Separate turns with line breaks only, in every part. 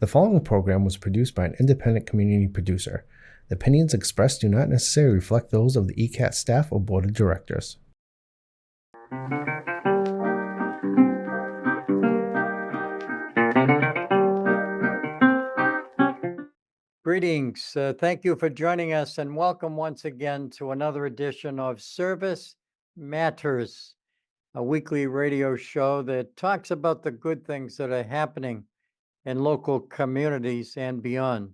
The following program was produced by an independent community producer. The opinions expressed do not necessarily reflect those of the ECAT staff or board of directors.
Greetings. Thank you for joining us and welcome once again to another edition of Service Matters, a weekly radio show that talks about the good things that are happening in local communities and beyond.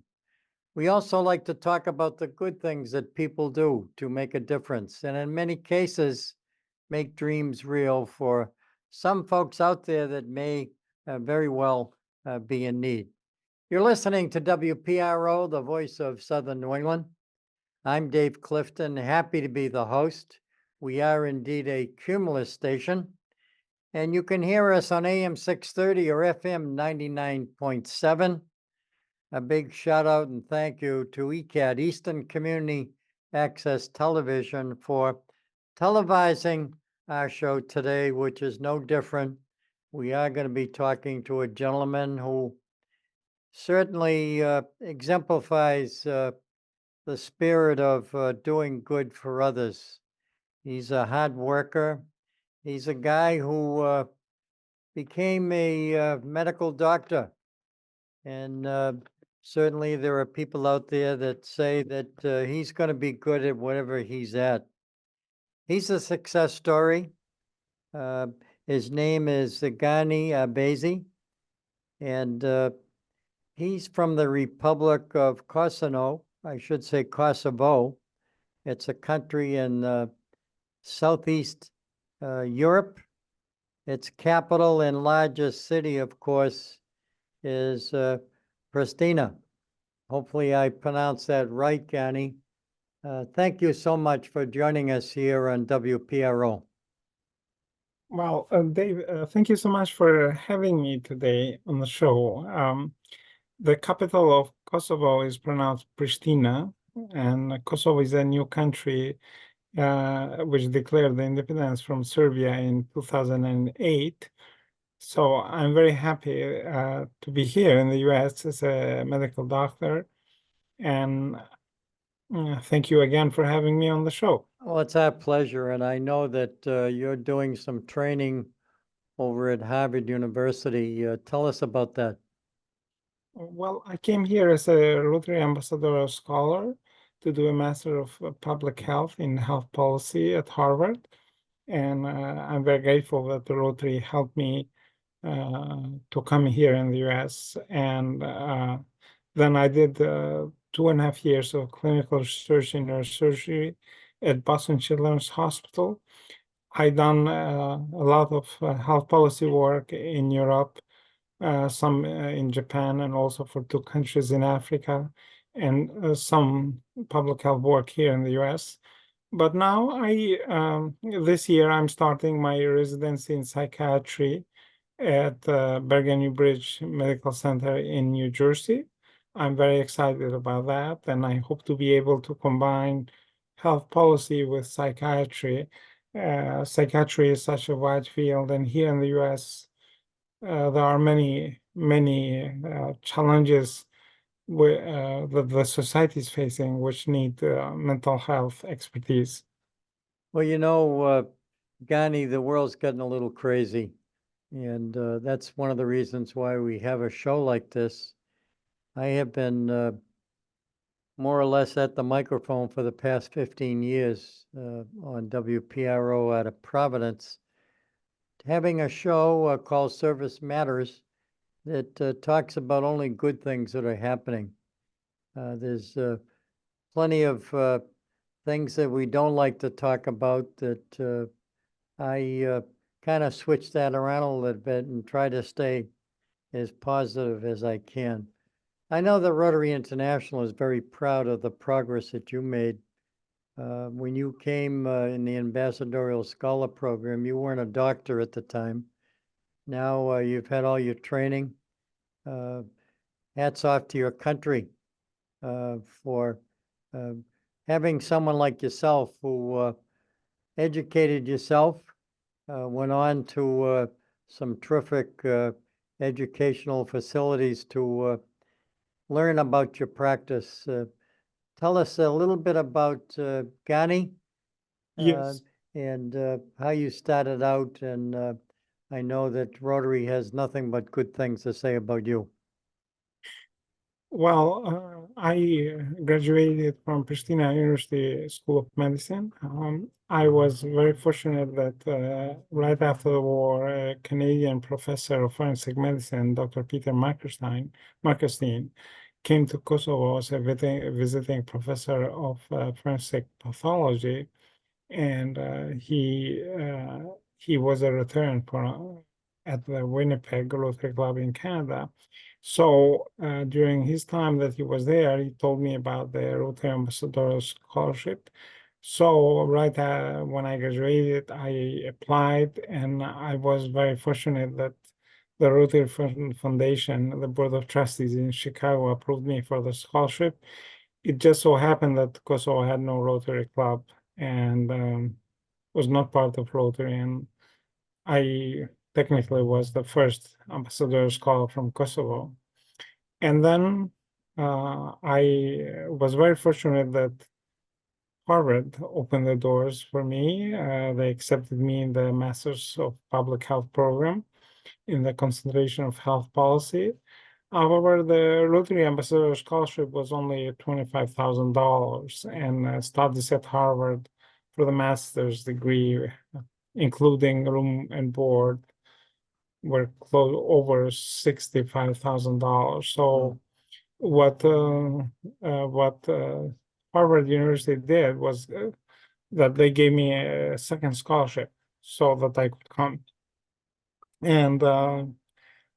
We also like to talk about the good things that people do to make a difference, and in many cases, make dreams real for some folks out there that may very well be in need. You're listening to WPRO, the voice of Southern New England. I'm Dave Clifton, happy to be the host. We are indeed a Cumulus station, and you can hear us on AM 630 or FM 99.7. A big shout out and thank you to ECAT, Eastern Community Access Television, for televising our show today, which is no different. We are going to be talking to a gentleman who certainly exemplifies the spirit of doing good for others. He's a hard worker. He's a guy who became a medical doctor. And certainly there are people out there that say that he's going to be good at whatever he's at. He's a success story. His name is Gani Abazi. And he's from the Republic of Kosovo, I should say Kosovo. It's a country in Southeast Europe. Its capital and largest city, of course, is Pristina. Hopefully I pronounced that right, Gani. Thank you so much for joining us here on WPRO.
Well, Dave, thank you so much for having me today on the show. The capital of Kosovo is pronounced Pristina, and Kosovo is a new country which declared the independence from Serbia in 2008. So I'm very happy to be here in the US as a medical doctor, and thank you again for having me on the show.
Well, it's our pleasure, and I know that you're doing some training over at Harvard University. Tell us about that.
Well, I came here as a Rotary Ambassadorial Scholar to do a Master of Public Health in Health Policy at Harvard. And I'm very grateful that the Rotary helped me to come here in the US. And then I did 2.5 years of clinical research in neurosurgery at Boston Children's Hospital. I done a lot of health policy work in Europe, some in Japan, and also for 2 countries in Africa, and some public health work here in the US. But now this year I'm starting my residency in psychiatry at Bergen New Bridge Medical Center in New Jersey. I'm very excited about that, and I hope to be able to combine health policy with psychiatry. Psychiatry is such a wide field, and here in the US, there are many challenges that the society is facing, which need mental health expertise.
Well, you know, Gani, the world's getting a little crazy, and that's one of the reasons why we have a show like this. I have been more or less at the microphone for the past 15 years on WPRO out of Providence, having a show called Service Matters that talks about only good things that are happening. There's plenty of things that we don't like to talk about that I kind of switch that around a little bit and try to stay as positive as I can. I know that Rotary International is very proud of the progress that you made. When you came in the Ambassadorial Scholar Program, you weren't a doctor at the time. Now you've had all your training. Hats off to your country for having someone like yourself who educated yourself, went on to some terrific educational facilities to learn about your practice. Tell us a little bit about Gani.
Yes.
And how you started out. And I know that Rotary has nothing but good things to say about you.
Well, I graduated from Pristina University School of Medicine. I was very fortunate that right after the war, a Canadian professor of forensic medicine, Dr. Peter Markerstein, came to Kosovo as a visiting professor of forensic pathology, and he was a return for at the Winnipeg Rotary Club in Canada. So during his time that he was there, he told me about the Rotary Ambassador Scholarship. So right when I graduated, I applied, and I was very fortunate that the Rotary Foundation, the Board of Trustees in Chicago, approved me for the scholarship. It just so happened that Kosovo had no Rotary Club and was not part of Rotary, and I technically was the first ambassador scholar from Kosovo. And then I was very fortunate that Harvard opened the doors for me. They accepted me in the Masters of Public Health program in the concentration of health policy. However, the Rotary Ambassador Scholarship was only $25,000, and studies at Harvard for the master's degree, including room and board, were close over $65,000. So what Harvard University did was that they gave me a second scholarship so that I could come. And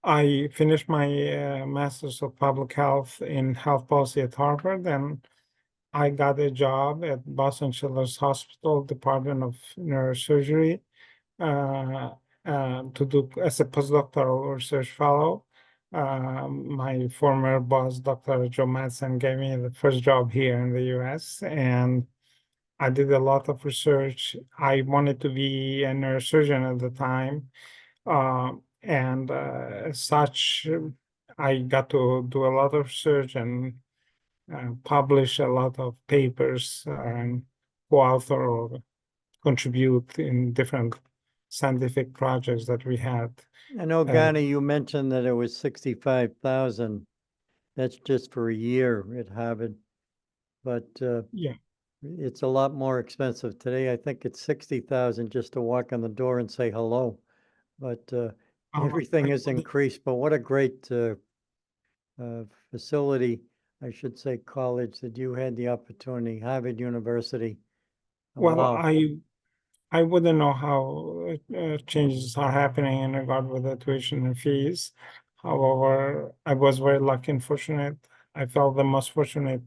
I finished my Master's of Public Health in Health Policy at Harvard, and I got a job at Boston Children's Hospital Department of Neurosurgery to do as a postdoctoral research fellow. My former boss, Dr. Joe Madsen, gave me the first job here in the US, and I did a lot of research. I wanted to be a neurosurgeon at the time. And as such, I got to do a lot of research and publish a lot of papers and co-author or contribute in different scientific projects that we had.
I know, Gani, you mentioned that it was 65,000. That's just for a year at Harvard, but
Yeah.
it's a lot more expensive today. I think it's 60,000 just to walk in the door and say hello. But everything has increased. But what a great facility, I should say, college that you had the opportunity, Harvard University.
Well,
Wow.
I wouldn't know how changes are happening in regard with the tuition and fees. However, I was very lucky and fortunate. I felt the most fortunate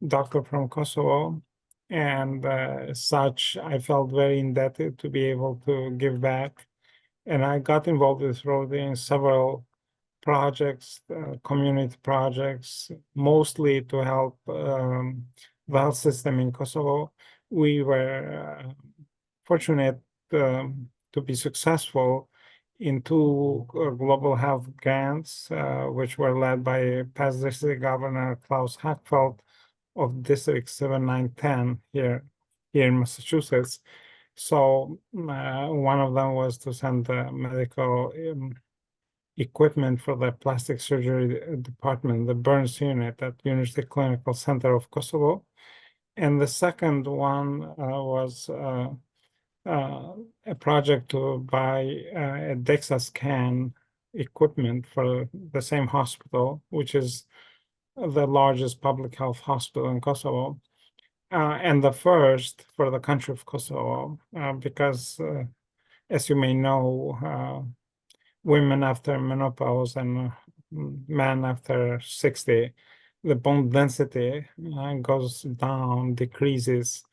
doctor from Kosovo, and as such, I felt very indebted to be able to give back. And I got involved with Rotary in several projects, community projects, mostly to help the health system in Kosovo. We were fortunate to be successful in two global health grants, which were led by past district governor Klaus Hackfeld of District 7910 here in Massachusetts. So one of them was to send the medical equipment for the plastic surgery department, the burns unit at University Clinical Center of Kosovo. And the second one was a project to buy a DEXA scan equipment for the same hospital, which is the largest public health hospital in Kosovo, and the first for the country of Kosovo, because as you may know, women after menopause and men after 60, the bone density goes down, decreases.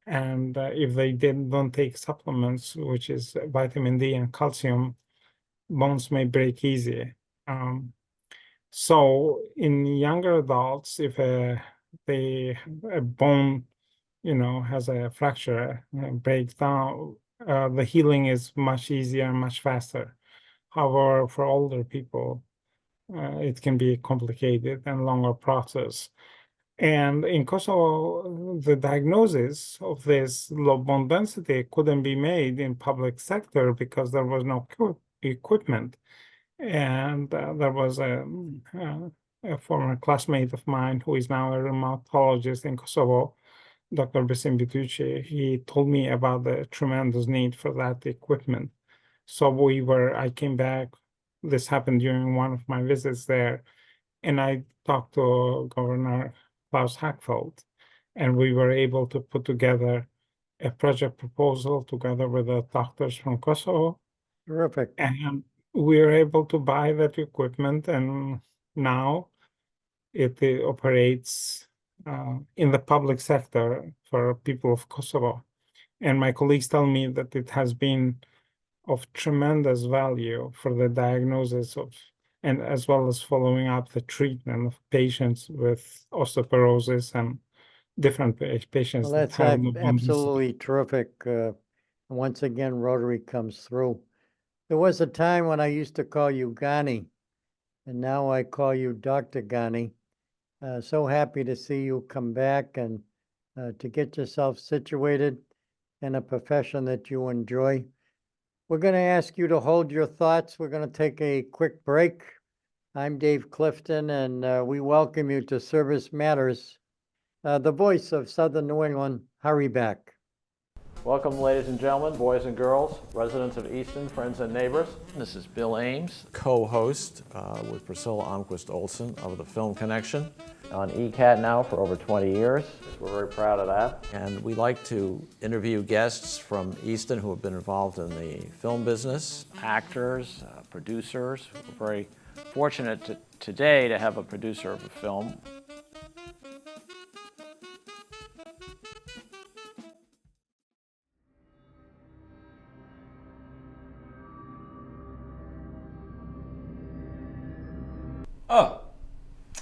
And if they don't take supplements, which is vitamin D and calcium, bones may break easy. So in younger adults, if a bone, has a fracture, breaks down, the healing is much easier and much faster. However, for older people, it can be a complicated and longer process. And in Kosovo, the diagnosis of this low bone density couldn't be made in public sector because there was no equipment. And there was a former classmate of mine who is now a rheumatologist in Kosovo, Dr. Besim Bitucci. He told me about the tremendous need for that equipment. So I came back. This happened during one of my visits there, and I talked to Governor Klaus Hackfeld, and we were able to put together a project proposal together with the doctors from Kosovo.
Terrific.
And we were able to buy that equipment, and now it operates in the public sector for people of Kosovo. And my colleagues tell me that it has been of tremendous value for the diagnosis of, and as well as following up the treatment of patients with osteoporosis and different patients
Well,
that
that's
have low bone density.
absolutely terrific. Once again, Rotary comes through. There was a time when I used to call you Gani, and now I call you Dr. Gani. So happy to see you come back and to get yourself situated in a profession that you enjoy. We're going to ask you to hold your thoughts. We're going to take a quick break. I'm Dave Clifton, and we welcome you to Service Matters, the voice of Southern New England. Hurry back.
Welcome, ladies and gentlemen, boys and girls, residents of Easton, friends and neighbors. This is Bill Ames, co-host with Priscilla Almquist Olson of the Film Connection on ECAT now for over 20 years. We're very proud of that. And we like to interview guests from Easton who have been involved in the film business, actors, producers. We're very fortunate today to have a producer of a film.
Oh,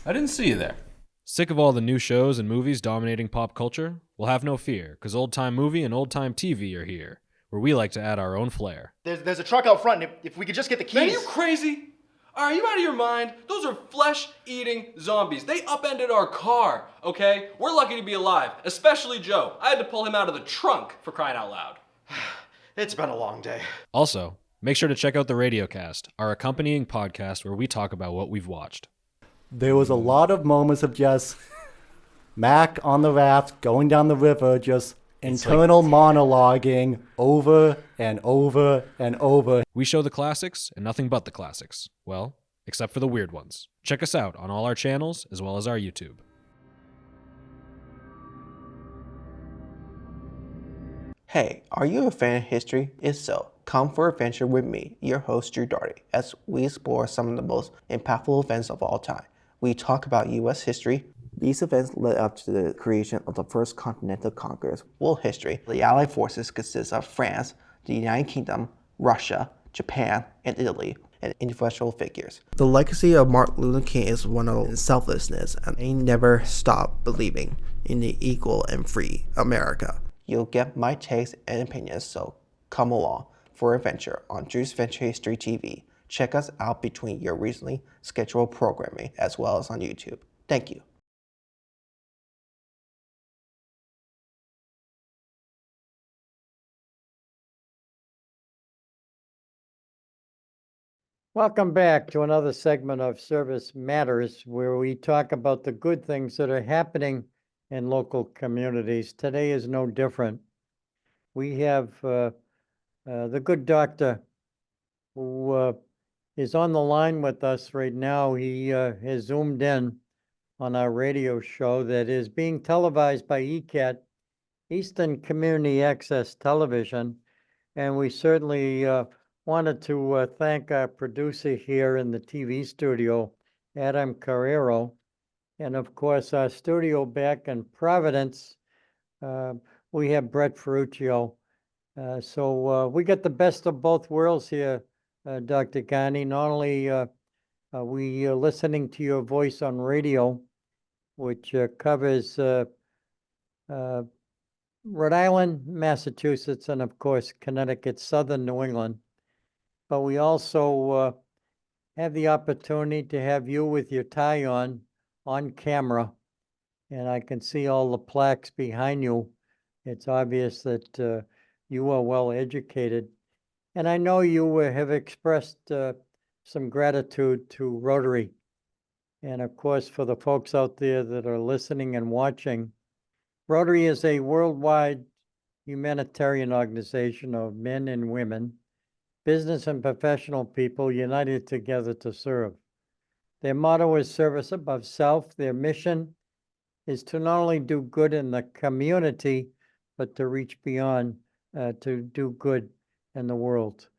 I didn't see you there.
Sick of all the new shows and movies dominating pop culture? Well, have no fear, because Old Time Movie and Old Time TV are here, where we like to add our own flair.
There's a truck out front, and if we could just get the keys.
Man, are you crazy? Are you out of your mind? Those are flesh-eating zombies. They upended our car, okay? We're lucky to be alive, especially Joe. I had to pull him out of the trunk, for crying out loud.
It's been a long day.
Also, make sure to check out the Radiocast, our accompanying podcast where we talk about what we've watched.
There was a lot of moments of just Mac on the raft going down the river, just internal monologuing over and over and over.
We show the classics and nothing but the classics. Well, except for the weird ones. Check us out on all our channels as well as our YouTube.
Hey, are you a fan of history? If so, come for adventure with me, your host Drew Darty, as we explore some of the most impactful events of all time. We talk about U.S. history. These events led up to the creation of the first continental conquerors. World history. The Allied forces consist of France, the United Kingdom, Russia, Japan, and Italy, and influential figures. The legacy of Martin Luther King is one of selflessness, and he never stopped believing in the equal and free America. You'll get my takes and opinions, so come along for adventure on Drew's Venture History TV. Check us out between your recently scheduled programming as well as on YouTube. Thank you.
Welcome back to another segment of Service Matters, where we talk about the good things that are happening in local communities. Today is no different. We have the good doctor who is on the line with us right now. He has zoomed in on our radio show that is being televised by ECAT, Eastern Community Access Television. And we certainly wanted to thank our producer here in the TV studio, Adam Carrero, and of course our studio back in Providence. We have Brett Ferruccio. So we get the best of both worlds here, Dr. Gani. Not only are we listening to your voice on radio, which covers Rhode Island, Massachusetts, and of course Connecticut, Southern New England, but we also have the opportunity to have you with your tie on camera, and I can see all the plaques behind you. It's obvious that you are well educated. And I know you have expressed some gratitude to Rotary. And of course, for the folks out there that are listening and watching, Rotary is a worldwide humanitarian organization of men and women, business and professional people united together to serve. Their motto is service above self. Their mission is to not only do good in the community, but to reach beyond to do good in the world.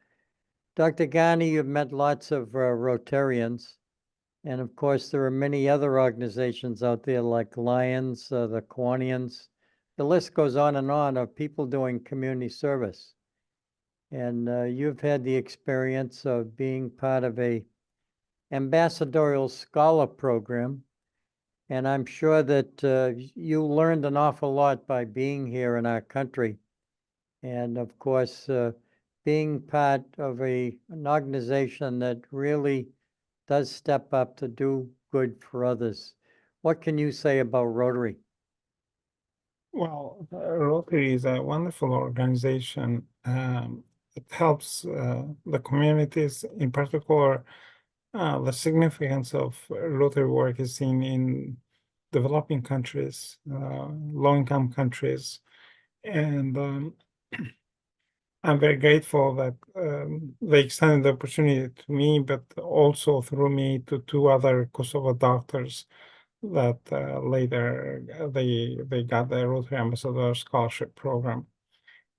Dr. Gani, you've met lots of Rotarians, and of course there are many other organizations out there like Lions, the Kiwanians. The list goes on and on of people doing community service. And you've had the experience of being part of a ambassadorial scholar program, and I'm sure that you learned an awful lot by being here in our country. And of course, being part of an organization that really does step up to do good for others. What can you say about Rotary?
Well, Rotary is a wonderful organization. It helps the communities, in particular. The significance of Rotary work is seen in developing countries, low-income countries, and I'm very grateful that they extended the opportunity to me, but also through me to two other Kosovo doctors that later they got the Rotary Ambassador Scholarship Program.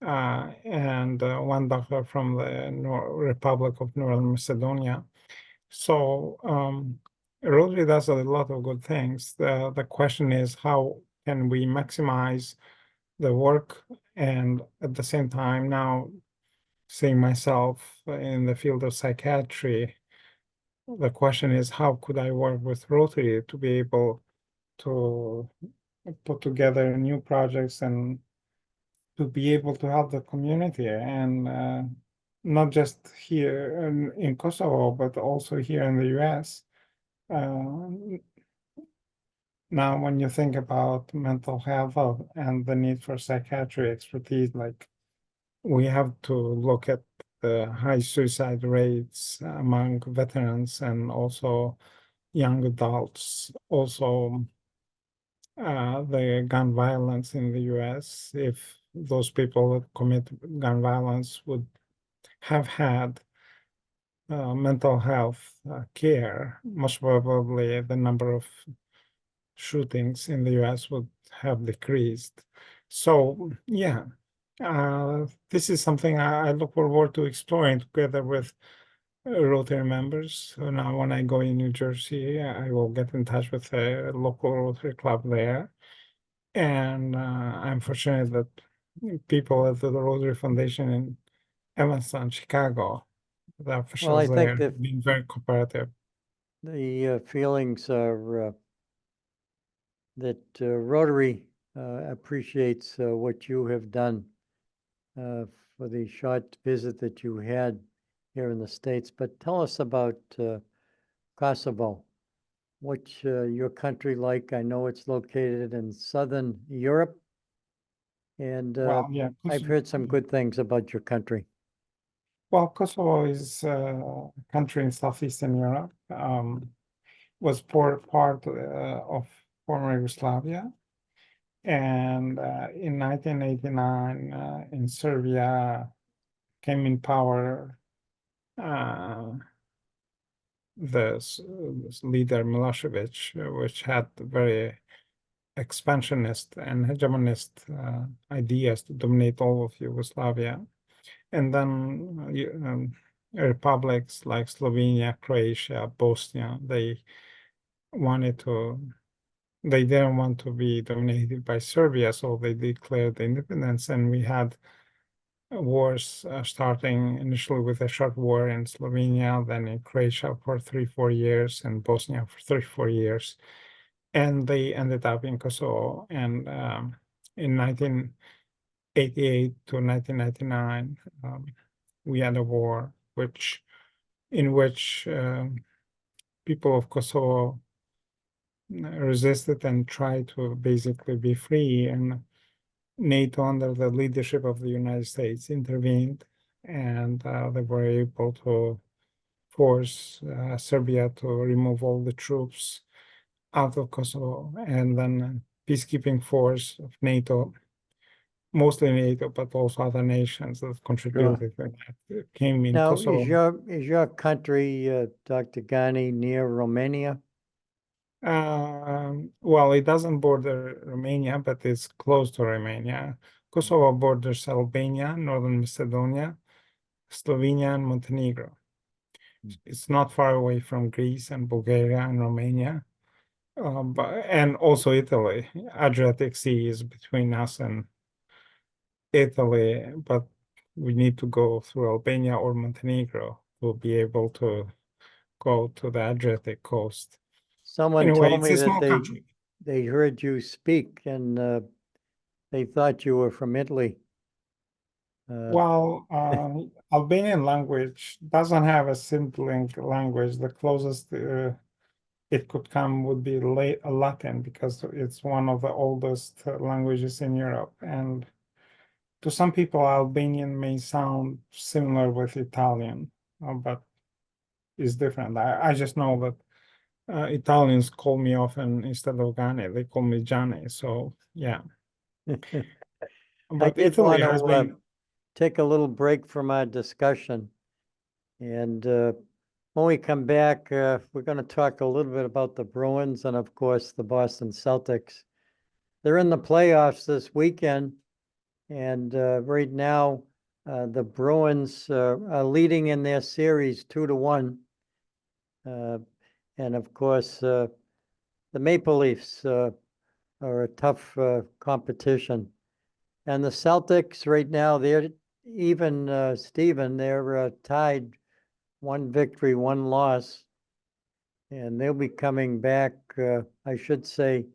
And one doctor from the Republic of Northern Macedonia. So Rotary does a lot of good things. The question is, how can we maximize the work, and at the same time, now seeing myself in the field of psychiatry, the question is, how could I work with Rotary to be able to put together new projects and to be able to help the community, and not just here in Kosovo, but also here in the US. Now, when you think about mental health and the need for psychiatry expertise, like we have to look at the high suicide rates among veterans and also young adults, also the gun violence in the US. If those people that commit gun violence would have had mental health care, most probably the number of shootings in the US would have decreased. So, yeah, this is something I look forward to exploring together with Rotary members. So now, when I go in New Jersey, I will get in touch with a local Rotary club there. And I'm fortunate that people at the Rotary Foundation in Evanston, Chicago, the officials
think
there
that-
have been very cooperative.
The feelings are that Rotary appreciates what you have done for the short visit that you had here in the States. But tell us about Kosovo. What's your country like? I know it's located in Southern Europe, and
Well, yeah,
I've heard some good things about your country.
Well, Kosovo is a country in southeastern Europe. Was part of former Yugoslavia, and in 1989, in Serbia, came in power this leader Milosevic, which had very expansionist and hegemonist ideas to dominate all of Yugoslavia. And then republics like Slovenia, Croatia, Bosnia, they didn't want to be dominated by Serbia, so they declared independence, and we had wars starting initially with a short war in Slovenia, then in Croatia for 3-4 years, and Bosnia for 3-4 years. And they ended up in Kosovo. And in 1988 to 1999, we had a war in which people of Kosovo resisted and tried to basically be free, and NATO, under the leadership of the United States, intervened, and they were able to force Serbia to remove all the troops out of Kosovo, and then peacekeeping force of NATO, mostly NATO, but also other nations that contributed to that, came in
Now,
Kosovo.
is your country, Dr. Gani, near Romania?
Well, it doesn't border Romania, but it's close to Romania. Kosovo borders Albania, Northern Macedonia, Slovenia, and Montenegro. It's not far away from Greece and Bulgaria and Romania, and also Italy. Adriatic Sea is between us and Italy, but we need to go through Albania or Montenegro to be able to go to the Adriatic coast.
Someone
Anyway,
told
it's
me
a
that
small country.
they heard you speak and they thought you were from Italy.
Well, Albanian language doesn't have a sibling language. The closest it could come would be Latin, because it's one of the oldest languages in Europe. And to some people, Albanian may sound similar with Italian, but it's different. I just know that Italians call me often, instead of Gani, they call me Gianni. So yeah.
I
But
did
Italy
want
has
to
been.
take a little break from our discussion. And when we come back, we're going to talk a little bit about the Bruins and, of course, the Boston Celtics. They're in the playoffs this weekend. And right now, the Bruins are leading in their series 2-1. And of course, the Maple Leafs are a tough competition. And the Celtics right now, they're even, Stephen, they're tied, 1 victory, 1 loss. And they'll be coming back, I should say,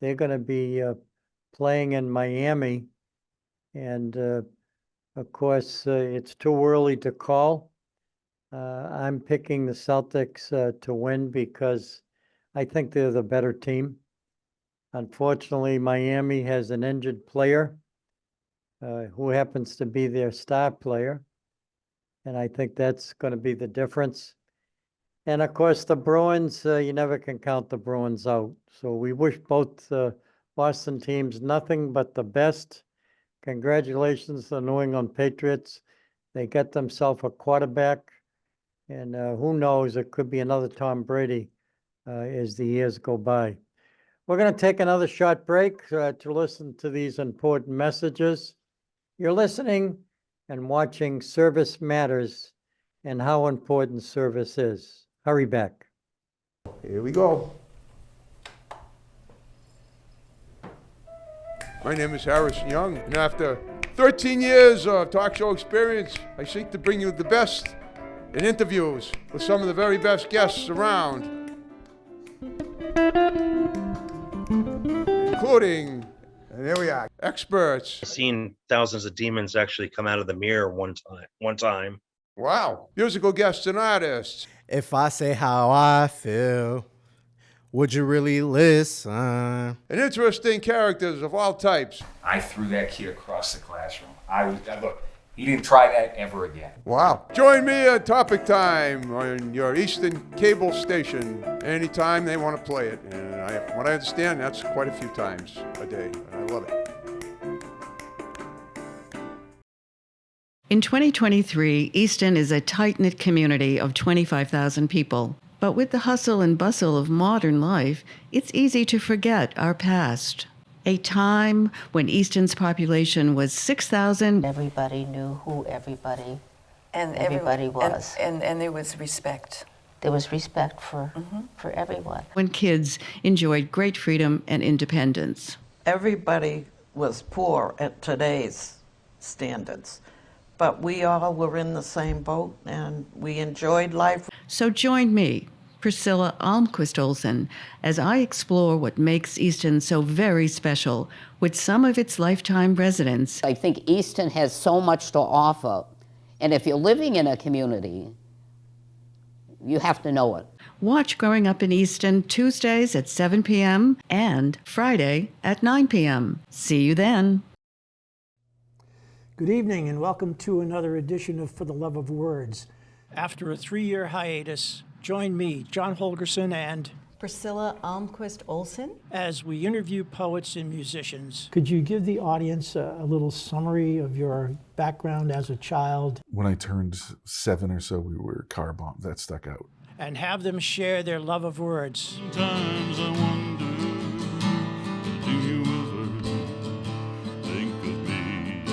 they're going to be playing in Miami. And of course, it's too early to call. I'm picking the Celtics to win because I think they're the better team. Unfortunately, Miami has an injured player who happens to be their star player. And I think that's going to be the difference. And of course, the Bruins, you never can count the Bruins out. So we wish both Boston teams nothing but the best. Congratulations to the New England Patriots. They got themselves a quarterback. And who knows, it could be another Tom Brady as the years go by. We're going to take another short break to listen to these important messages. You're listening and watching Service Matters and how important service is. Hurry back.
Here we go. My name is Harrison Young, and after 13 years of talk show experience, I seek to bring you the best in interviews with some of the very best guests around, including, and here we are, experts.
I've seen thousands of demons actually come out of the mirror one time.
Wow. Musical guests and artists.
If I say how I feel, would you really listen?
And interesting characters of all types.
I threw that kid across the classroom. Look, he didn't try that ever again.
Wow. Join me at Topic Time on your Eastern cable station anytime they want to play it. And from what I understand, that's quite a few times a day. I love it.
In 2023, Easton is a tight-knit community of 25,000 people. But with the hustle and bustle of modern life, it's easy to forget our past. A time when Easton's population was 6,000.
Everybody knew who everybody was.
And there was respect.
There was respect for everyone.
When kids enjoyed great freedom and independence.
Everybody was poor at today's standards. But we all were in the same boat, and we enjoyed life.
So join me, Priscilla Almquist Olsen, as I explore what makes Easton so very special with some of its lifetime residents.
I think Easton has so much to offer, and if you're living in a community, you have to know it.
Watch Growing Up in Easton Tuesdays at 7 p.m. and Friday at 9 p.m. See you then.
Good evening and welcome to another edition of For the Love of Words. After a 3-year hiatus, join me, John Holgerson, and
Priscilla Almquist Olson.
as we interview poets and musicians.
Could you give the audience a little summary of your background as a child?
When I turned 7 or so, we were car bombed. That stuck out.
And have them share their love of words.
Sometimes I wonder, do you ever think of me?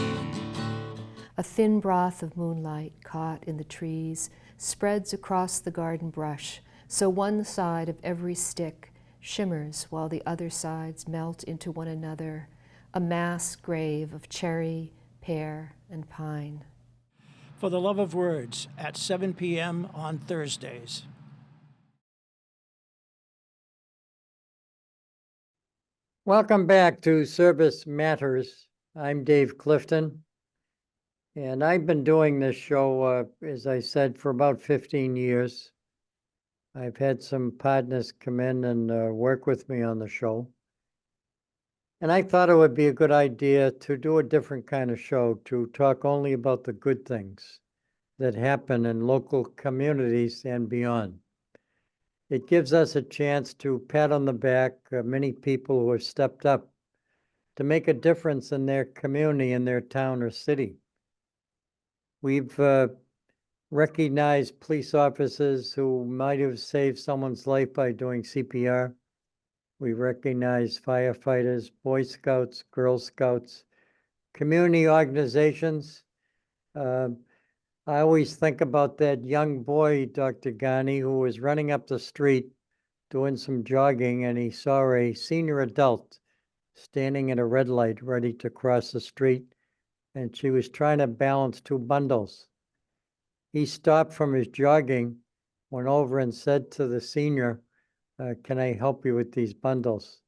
A thin broth of moonlight caught in the trees spreads across the garden brush, so one side of every stick shimmers while the other sides melt into one another, a mass grave of cherry, pear, and pine.
For the Love of Words at 7 p.m. on Thursdays.
Welcome back to Service Matters. I'm Dave Clifton, and I've been doing this show, as I said, for about 15 years. I've had some partners come in and work with me on the show. And I thought it would be a good idea to do a different kind of show, to talk only about the good things that happen in local communities and beyond. It gives us a chance to pat on the back many people who have stepped up to make a difference in their community, in their town or city. We've recognized police officers who might have saved someone's life by doing CPR. We recognize firefighters, Boy Scouts, Girl Scouts, community organizations. I always think about that young boy, Dr. Gani, who was running up the street doing some jogging, and he saw a senior adult standing at a red light ready to cross the street, and she was trying to balance 2 bundles. He stopped from his jogging, went over and said to the senior, can I help you with these bundles?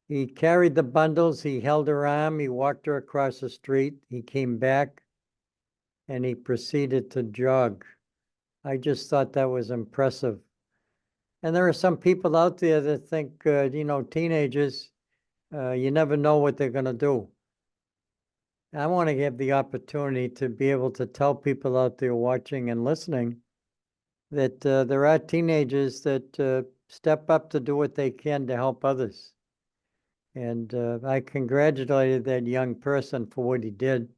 He carried the bundles, he held her arm, he walked her across the street, he came back, and he proceeded to jog. I just thought that was impressive. And there are some people out there that think, teenagers, you never know what they're going to do. I want to have the opportunity to be able to tell people out there watching and listening that there are teenagers that step up to do what they can to help others. And I congratulated that young person for what he did.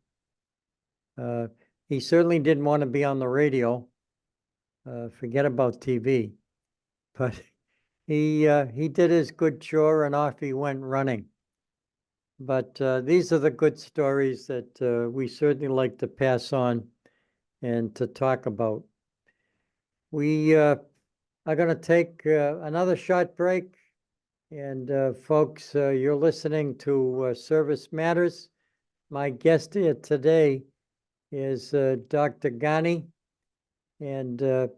He certainly didn't want to be on the radio. Forget about TV. But he did his good chore and off he went running. But these are the good stories that we certainly like to pass on and to talk about. We are going to take another short break. And folks, you're listening to Service Matters. My guest here today is Dr. Gani, and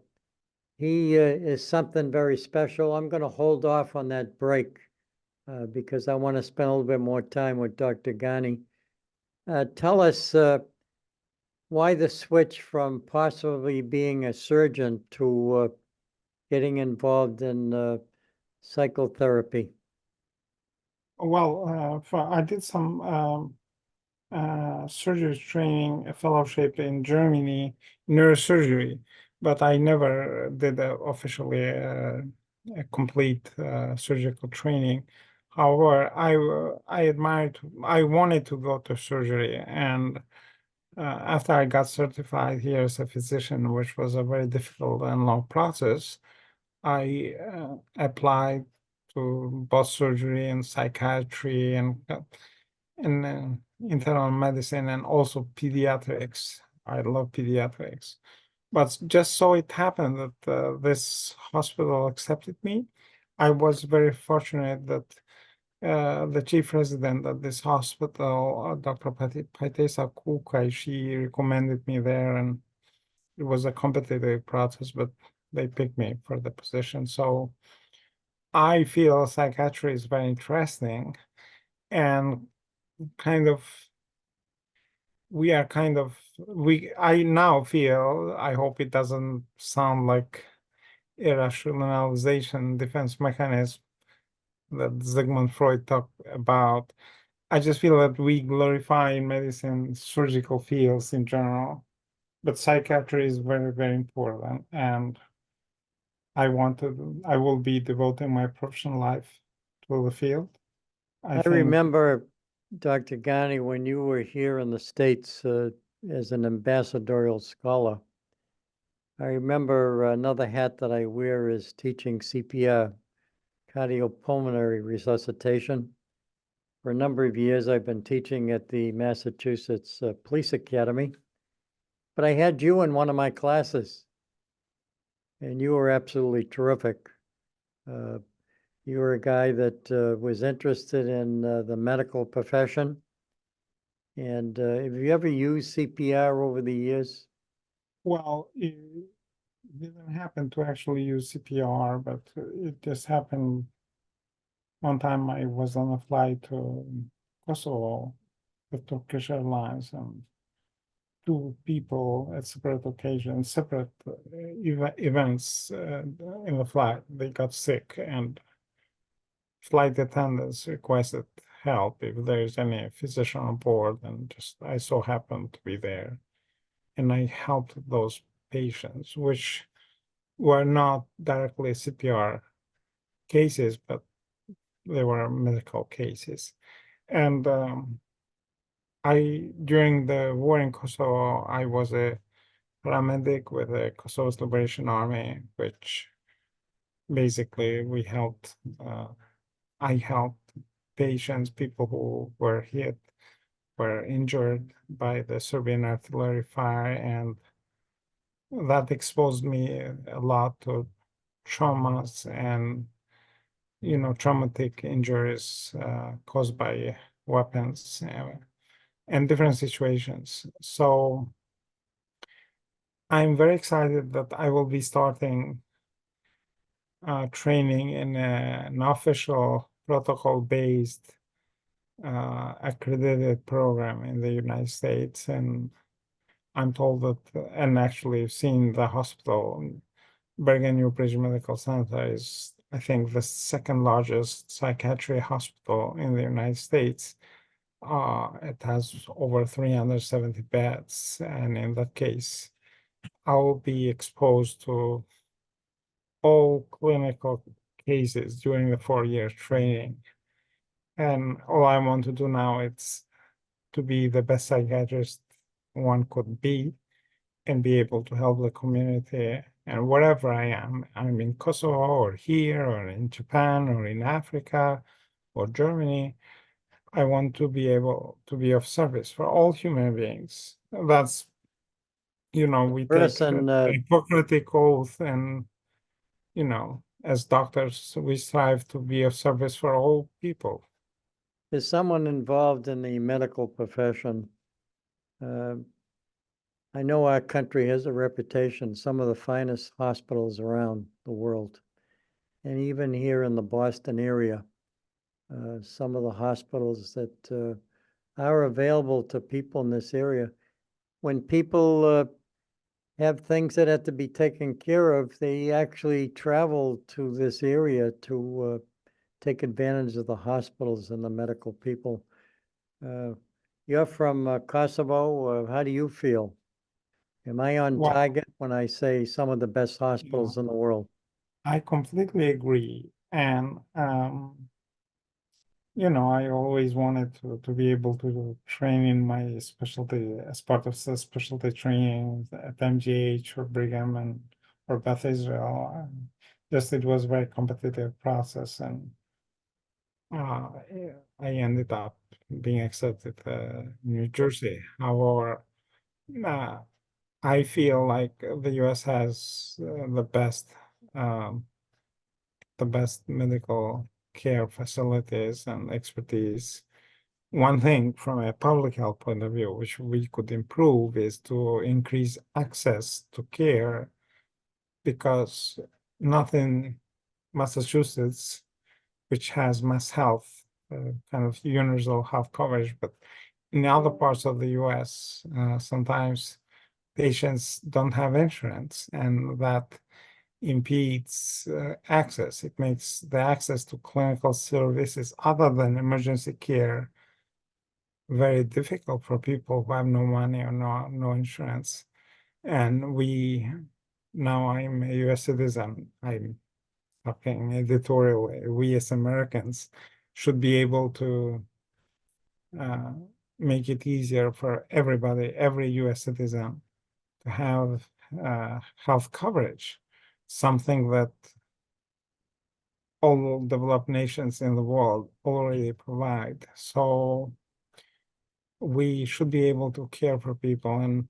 he is something very special. I'm going to hold off on that break because I want to spend a little bit more time with Dr. Gani. Tell us why the switch from possibly being a surgeon to getting involved in psychotherapy.
Well, I did some surgery training, a fellowship in Germany, neurosurgery, but I never did officially a complete surgical training. However, I wanted to go to surgery, and after I got certified here as a physician, which was a very difficult and long process, I applied to both surgery and psychiatry and internal medicine and also pediatrics. I love pediatrics. But just so it happened that this hospital accepted me. I was very fortunate that the chief resident at this hospital, Dr. Paitesa Kukai, she recommended me there, and it was a competitive process, but they picked me for the position. So I feel psychiatry is very interesting, and I now feel, I hope it doesn't sound like irrationalization defense mechanism that Sigmund Freud talked about. I just feel that we glorify in medicine surgical fields in general, but psychiatry is very, very important. And I will be devoting my professional life to the field.
I
think
remember, Dr. Gani, when you were here in the States as an ambassadorial scholar. I remember another hat that I wear is teaching CPR, cardiopulmonary resuscitation. For a number of years, I've been teaching at the Massachusetts Police Academy, but I had you in one of my classes, and you were absolutely terrific. You were a guy that was interested in the medical profession. And have you ever used CPR over the years?
Well, it didn't happen to actually use CPR, but it just happened one time I was on a flight to Kosovo with Turkish Airlines, and two people at separate occasions, separate events in the flight, they got sick, and flight attendants requested help if there's any physician on board, and just I so happened to be there, and I helped those patients, which were not directly CPR cases, but they were medical cases. And during the war in Kosovo, I was a paramedic with the Kosovo's Liberation Army, which basically I helped patients, people who were injured by the Serbian artillery fire, and that exposed me a lot to traumas and, traumatic injuries caused by weapons and different situations. So I'm very excited that I will be starting training in an official protocol-based accredited program in the United States. And I'm told that, and actually seen the hospital, Bergen Newbridge Medical Center is, I think, the second largest psychiatry hospital in the United States. It has over 370 beds, and in that case, I will be exposed to all clinical cases during the 4 year training. And all I want to do now is to be the best psychiatrist one could be and be able to help the community. And wherever I am, I'm in Kosovo or here or in Japan or in Africa or Germany, I want to be able to be of service for all human beings. That's, we take the Hippocratic oath, and, as doctors, we strive to be of service for all people.
As someone involved in the medical profession, I know our country has a reputation, some of the finest hospitals around the world. And even here in the Boston area, some of the hospitals that are available to people in this area. When people have things that have to be taken care of, they actually travel to this area to take advantage of the hospitals and the medical people. You're from Kosovo. How do you feel? Am I on target when I say some of the best hospitals in the world?
I completely agree. And, I always wanted to be able to train in my specialty as part of the specialty training at MGH or Brigham or Beth Israel. Just it was a very competitive process, and I ended up being accepted in New Jersey. However, I feel like the U.S. has the best medical care facilities and expertise. One thing from a public health point of view, which we could improve, is to increase access to care, because not in Massachusetts, which has mass health, kind of universal health coverage, but in other parts of the US, sometimes patients don't have insurance, and that impedes access. It makes the access to clinical services other than emergency care very difficult for people who have no money or no insurance. And now I'm a US citizen. I'm talking editorially. We as Americans should be able to make it easier for everybody, every US citizen, to have health coverage, something that all developed nations in the world already provide. So we should be able to care for people. And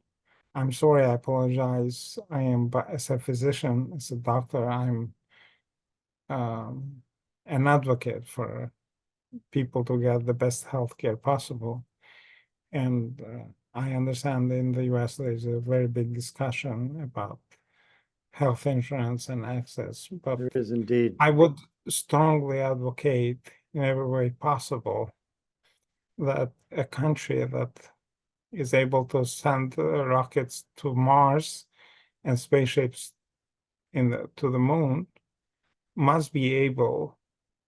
I'm sorry, I apologize. But as a physician, as a doctor, I'm an advocate for people to get the best health care possible. And I understand in the US there's a very big discussion about health insurance and access, but
There is indeed.
I would strongly advocate in every way possible that a country that is able to send rockets to Mars and spaceships to the moon must be able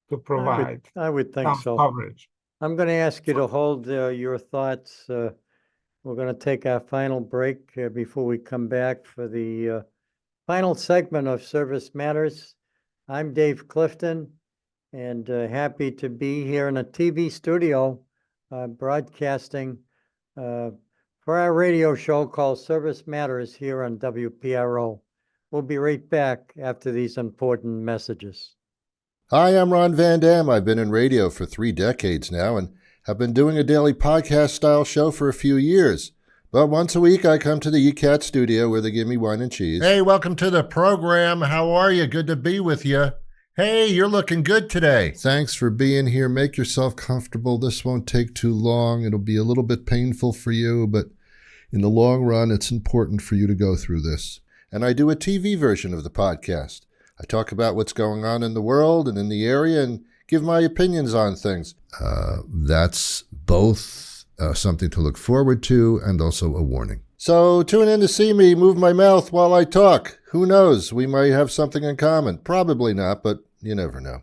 to provide
I would think
health
so.
coverage.
I'm going to ask you to hold your thoughts. We're going to take our final break before we come back for the final segment of Service Matters. I'm Dave Clifton, and happy to be here in a TV studio broadcasting for our radio show called Service Matters here on WPRO. We'll be right back after these important messages.
Hi, I'm Ron Van Dam. I've been in radio for 3 decades now and have been doing a daily podcast-style show for a few years. But once a week, I come to the ECAT studio where they give me wine and cheese.
Hey, welcome to the program. How are you? Good to be with you. Hey, you're looking good today.
Thanks for being here. Make yourself comfortable. This won't take too long. It'll be a little bit painful for you, but in the long run, it's important for you to go through this. And I do a TV version of the podcast. I talk about what's going on in the world and in the area and give my opinions on things. That's both something to look forward to and also a warning. So tune in to see me move my mouth while I talk. Who knows? We might have something in common. Probably not, but you never know.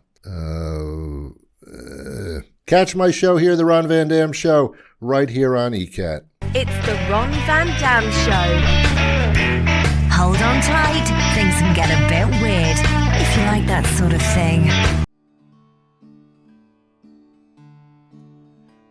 Catch my show here, The Ron Van Dam Show, right here on ECAT.
It's the Ron Van Dam Show. Hold on tight, things can get a bit weird, if you like that sort of thing.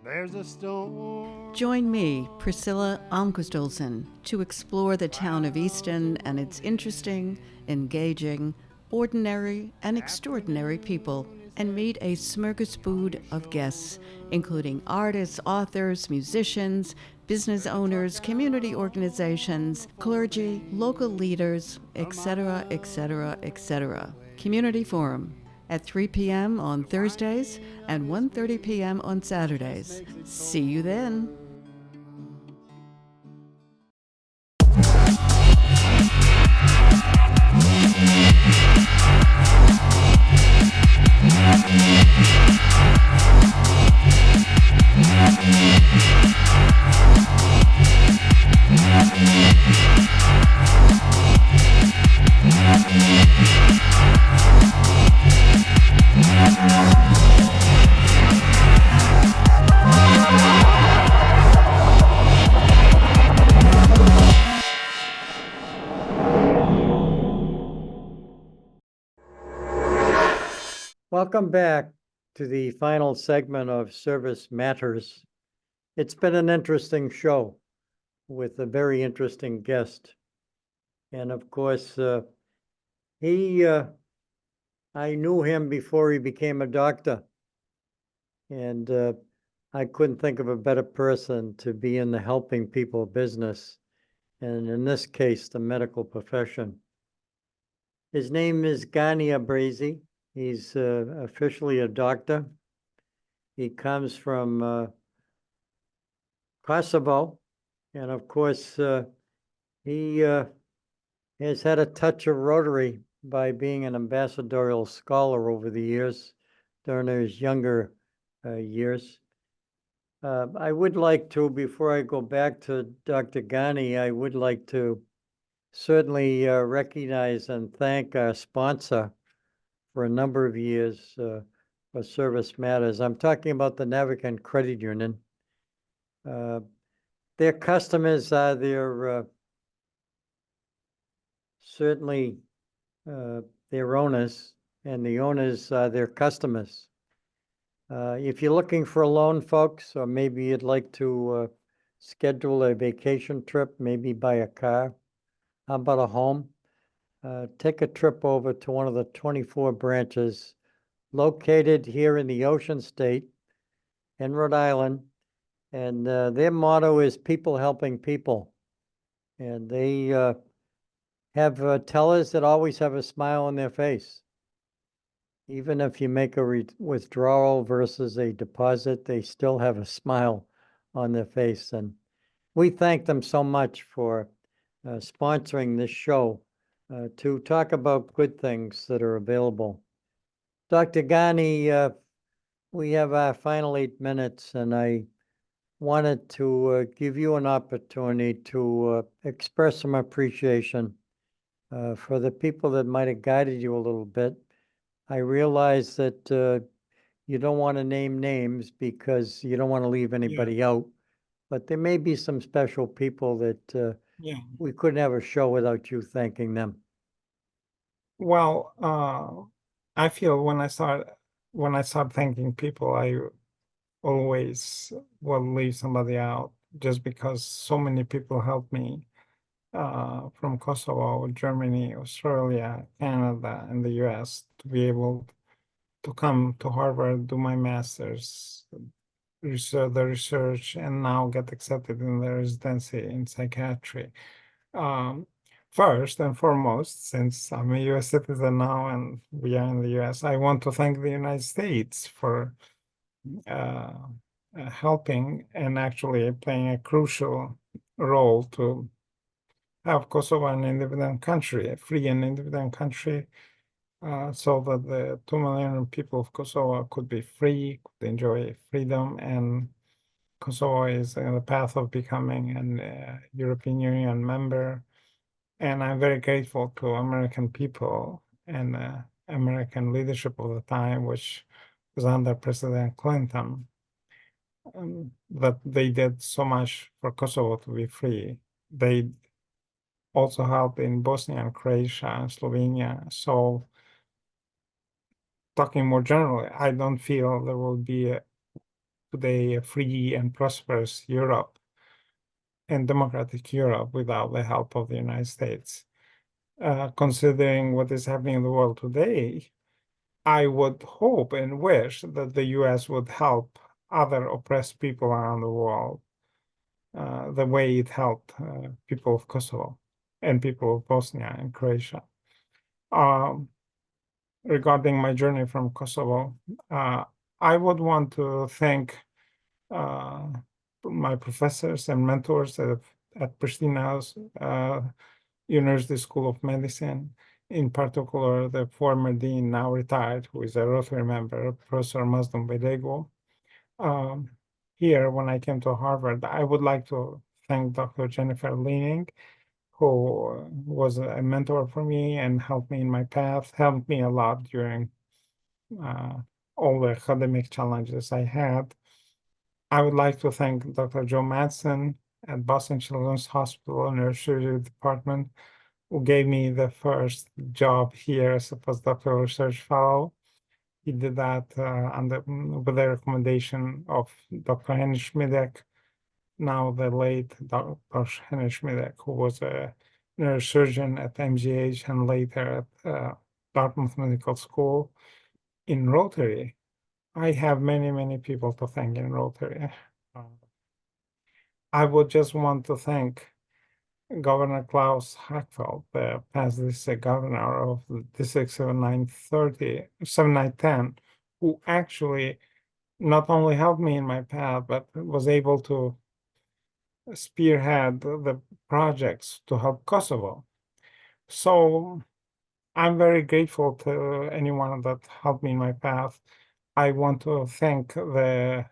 There's a storm.
Join me, Priscilla Almquist-Olsen, to explore the town of Easton and its interesting, engaging, ordinary, and extraordinary people, and meet a smorgasbord of guests, including artists, authors, musicians, business owners, community organizations, clergy, local leaders, etc., etc., etc. Community Forum at 3 p.m. on Thursdays and 1:30 p.m. on Saturdays. See you then.
Welcome back to the final segment of Service Matters. It's been an interesting show with a very interesting guest. And of course, I knew him before he became a doctor. And I couldn't think of a better person to be in the helping people business, and in this case, the medical profession. His name is Gani Abazi. He's officially a doctor. He comes from Kosovo, and of course, he has had a touch of Rotary by being an ambassadorial scholar over the years during his younger years. I would like to, before I go back to Dr. Gani, I would like to certainly recognize and thank our sponsor for a number of years for Service Matters. I'm talking about the Navigant Credit Union. Their customers are their certainly their owners, and the owners are their customers. If you're looking for a loan, folks, or maybe you'd like to schedule a vacation trip, maybe buy a car, how about a home? Take a trip over to one of the 24 branches located here in the Ocean State in Rhode Island. And their motto is people helping people. And they have tellers that always have a smile on their face. Even if you make a withdrawal versus a deposit, they still have a smile on their face. And we thank them so much for sponsoring this show to talk about good things that are available. Dr. Gani, we have our final 8 minutes, and I wanted to give you an opportunity to express some appreciation for the people that might have guided you a little bit. I realize that you don't want to name names because you don't want to leave anybody out, but there may be some special people that we couldn't have a show without you thanking them.
Well, I feel when I start thanking people, I always will leave somebody out just because so many people helped me from Kosovo, Germany, Australia, Canada, and the US to be able to come to Harvard, do my master's, research, and now get accepted in the residency in psychiatry. First and foremost, since I'm a US citizen now and we are in the US, I want to thank the United States for helping and actually playing a crucial role to have Kosovo an independent country, a free and independent country, so that the 2 million people of Kosovo could be free, could enjoy freedom, and Kosovo is on the path of becoming an European Union member. And I'm very grateful to American people and American leadership of the time, which was under President Clinton, that they did so much for Kosovo to be free. They also helped in Bosnia and Croatia and Slovenia. So talking more generally, I don't feel there will be today a free and prosperous Europe and democratic Europe without the help of the United States. Considering what is happening in the world today, I would hope and wish that the US would help other oppressed people around the world the way it helped people of Kosovo and people of Bosnia and Croatia. Regarding my journey from Kosovo, I would want to thank my professors and mentors at Pristina's University School of Medicine, in particular the former dean, now retired, who is a Rotary member, Professor Mazdum Bedego. Here, when I came to Harvard, I would like to thank Dr. Jennifer Leaning, who was a mentor for me and helped me in my path, helped me a lot during all the academic challenges I had. I would like to thank Dr. Joe Madsen at Boston Children's Hospital Neurosurgery Department, who gave me the first job here as a postdoctoral research fellow. He did that with the recommendation of Dr. Henry Schmidek, now the late Dr. Henry Schmidek, who was a neurosurgeon at MGH and later at Dartmouth Medical School. In Rotary, I have many, many people to thank in Rotary. I would just want to thank Governor Klaus Hackfeld, the past district governor of District 7910, who actually not only helped me in my path, but was able to spearhead the projects to help Kosovo. So I'm very grateful to anyone that helped me in my path. I want to thank the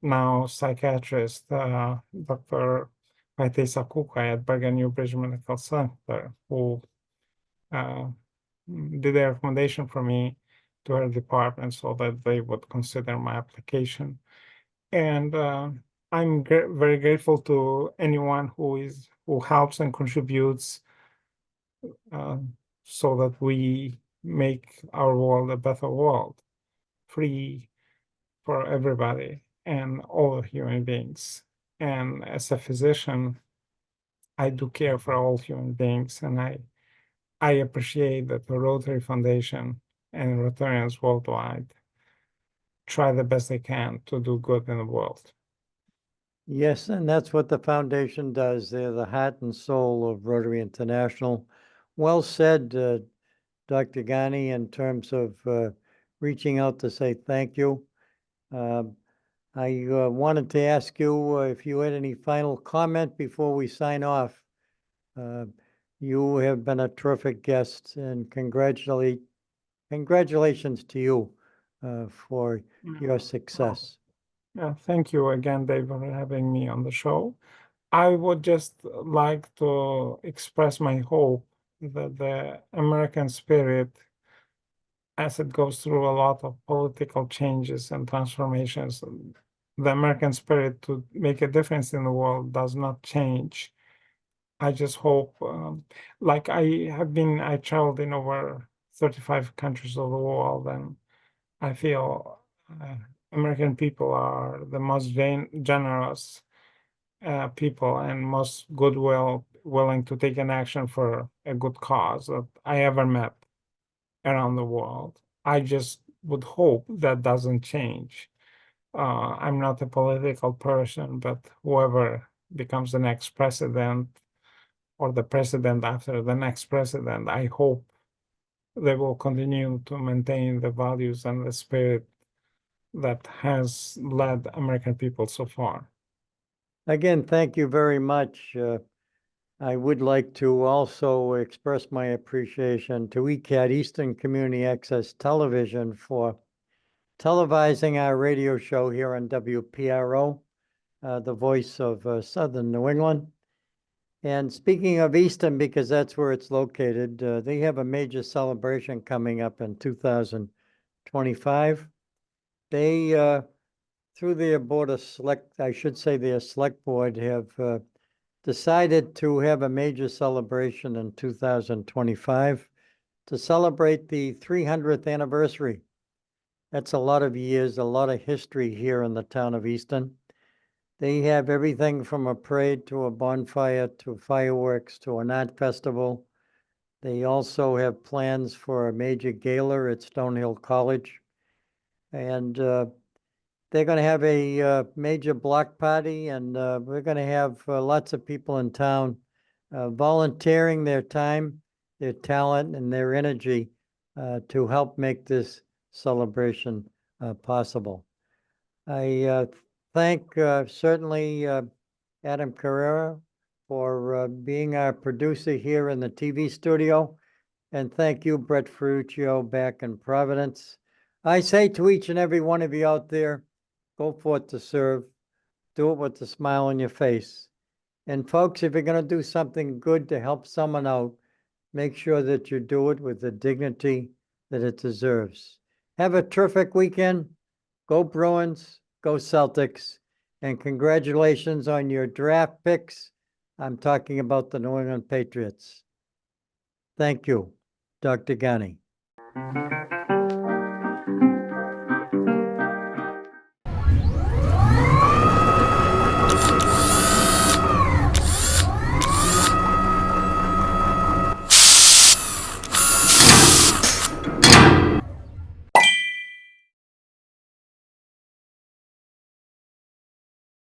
now psychiatrist, Dr. Faitesa Kukai at Bergen New Bridge Medical Center, who did a recommendation for me to her department so that they would consider my application. And I'm very grateful to anyone who helps and contributes so that we make our world a better world, free for everybody and all human beings. And as a physician, I do care for all human beings, and I appreciate that the Rotary Foundation and Rotarians worldwide try the best they can to do good in the world.
Yes, and that's what the foundation does. They're the heart and soul of Rotary International. Well said, Dr. Gani, in terms of reaching out to say thank you. I wanted to ask you if you had any final comment before we sign off. You have been a terrific guest, and congratulations to you for your success.
Yeah, thank you again, Dave, for having me on the show. I would just like to express my hope that the American spirit, as it goes through a lot of political changes and transformations, the American spirit to make a difference in the world does not change. I just hope, like I traveled in over 35 countries of the world, and I feel American people are the most generous people and most willing to take an action for a good cause that I ever met around the world. I just would hope that doesn't change. I'm not a political person, but whoever becomes the next president or the president after the next president, I hope they will continue to maintain the values and the spirit that has led American people so far.
Again, thank you very much. I would like to also express my appreciation to ECAT, Eastern Community Access Television, for televising our radio show here on WPRO, the voice of Southern New England. And speaking of Easton, because that's where it's located, they have a major celebration coming up in 2025. They, through their board of I should say their select board, have decided to have a major celebration in 2025 to celebrate the 300th anniversary. That's a lot of years, a lot of history here in the town of Easton. They have everything from a parade to a bonfire to fireworks to an art festival. They also have plans for a major gala at Stonehill College. And they're going to have a major block party, and we're going to have lots of people in town volunteering their time, their talent, and their energy to help make this celebration possible. I thank certainly Adam Carrera for being our producer here in the TV studio, and thank you, Brett Ferruccio, back in Providence. I say to each and every one of you out there, go forth to serve, do it with a smile on your face. And folks, if you're going to do something good to help someone out, make sure that you do it with the dignity that it deserves. Have a terrific weekend. Go Bruins, go Celtics, and congratulations on your draft picks. I'm talking about the New England Patriots. Thank you, Dr. Gani.